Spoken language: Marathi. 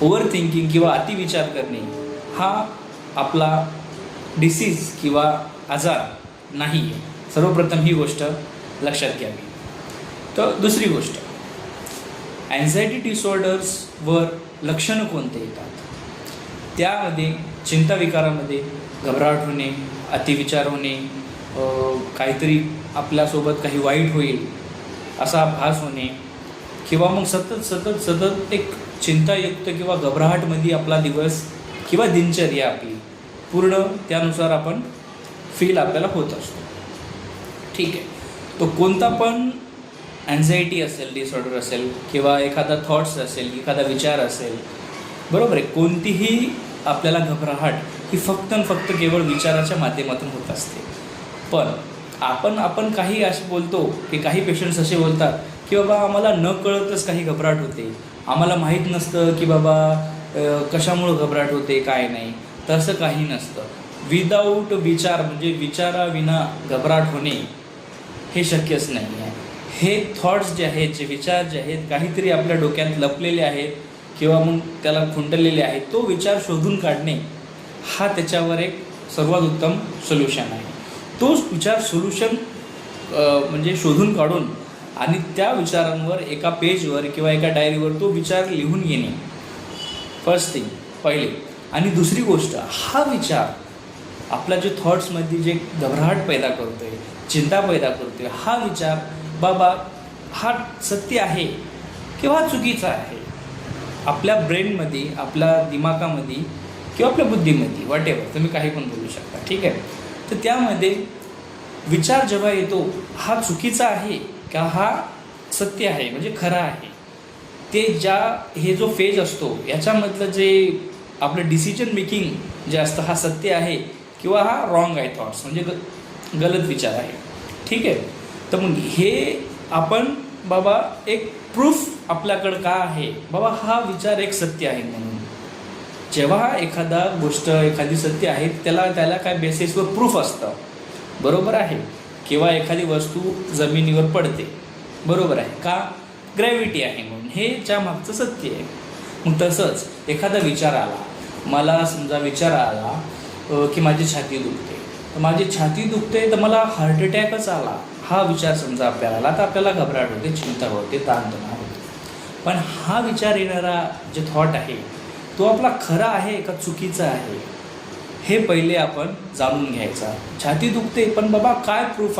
ओव्हर थिंकिंग किंवा अतिविचार करणे हा आपला डिसीज किंवा आजार नाही आहे. सर्वप्रथम ही गोष्ट लक्षात घ्यावी. तर दुसरी गोष्ट, अँझायटी डिसऑर्डर्सवर लक्षणं कोणते येतात? त्यामध्ये चिंता विकारामध्ये घबराहट होणे, अतिविचार होणे, काहीतरी आपल्यासोबत काही वाईट होईल असा भास होणे, किंवा मग सतत एक चिंतायुक्त किंवा घबराहटमध्ये आपला दिवस किंवा दिनचर्या आपली पूर्ण त्यानुसार आपण फील आपल्याला होत असतो. ठीक आहे. तो कोणता पण अँझायटी असेल, डिसऑर्डर असेल किंवा एखादा थॉट्स असेल, एखादा विचार असेल, बरोबर आहे, कोणतीही आपल्याला घबराहट ही फक्त केवळ विचाराच्या माध्यमातून होत असते. पण आपण काही असे बोलतो की काही पेशंट्स असे बोलतात की बाबा आम्हाला न कळतच काही घबराहट होते, आम्हाला माहीत नसतं की बाबा कशामुळं घबराहट होते, काय नाही. तसं काही नसतं. विदाऊट विचार म्हणजे विचाराविना घबराहट होणे हे शक्यच नाही आहे. हे थॉट्स जे आहेत, जे विचार जे आहेत, काहीतरी आपल्या डोक्यात लपलेले आहेत किंवा मग त्याला खुंटलेले आहेत, तो विचार शोधून काढणे हा त्याच्यावर एक सर्वात उत्तम सोल्युशन आहे. तोच विचार सोल्युशन म्हणजे शोधून काढून आणि त्या विचारांवर एका पेजवर किंवा एका डायरीवर तो विचार लिहून घेणे फर्स्ट थिंग, पहिले. आणि दुसरी गोष्ट, हा विचार आपल्या जे थॉट्समध्ये जे घबराहट पैदा करतो आहे, चिंता पैदा करतो आहे, हा विचार बाबा हा सत्य आहे किंवा चुकीचा आहे, आपल्या ब्रेनमध्ये, आपल्या दिमागामध्ये किंवा आपल्या बुद्धीमध्ये, वॉटेवर तुम्ही काही पण बोलू शकता. ठीक आहे. तर त्यामध्ये विचार जेव्हा येतो हा चुकीचा आहे का हा सत्य आहे म्हणजे खरा आहे, ते हे जो फेज असतो याच्यामधलं जे आपलं डिसिजन मेकिंग जे असतं हा सत्य आहे किंवा हा रॉंग आहे, थॉट्स म्हणजे गलत विचार आहे. ठीक आहे. तर मग हे आपण बाबा एक प्रूफ आपल्याकडं का आहे बाबा हा विचार एक सत्य आहे म्हणून. जेव्हा एखादा गोष्ट एखादी सत्य आहे त्याला काय बेसिसवर प्रूफ असतं, बरोबर आहे. किंवा एखादी वस्तू जमिनीवर पडते, बरोबर आहे का, ग्रॅव्हिटी आहे म्हणून, हे ज्या मागचं सत्य आहे. मग तसंच एखादा विचार आला, मला समजा विचार आला की माझी छाती दुखते, तर माझी छाती दुखते तर मला हार्ट अटॅकच आला, हा विचार समजा आपल्याला आला तर आपल्याला घबराहट होते, चिंता होते, ताणतणाव होते. पण हा विचार येणारा जे थॉट आहे तो आपला खरा आहे का चुकीचा आहे हे पहिले आपण जाणून घ्यायचा. छाती दुखते पण बाबा काय प्रूफ आहे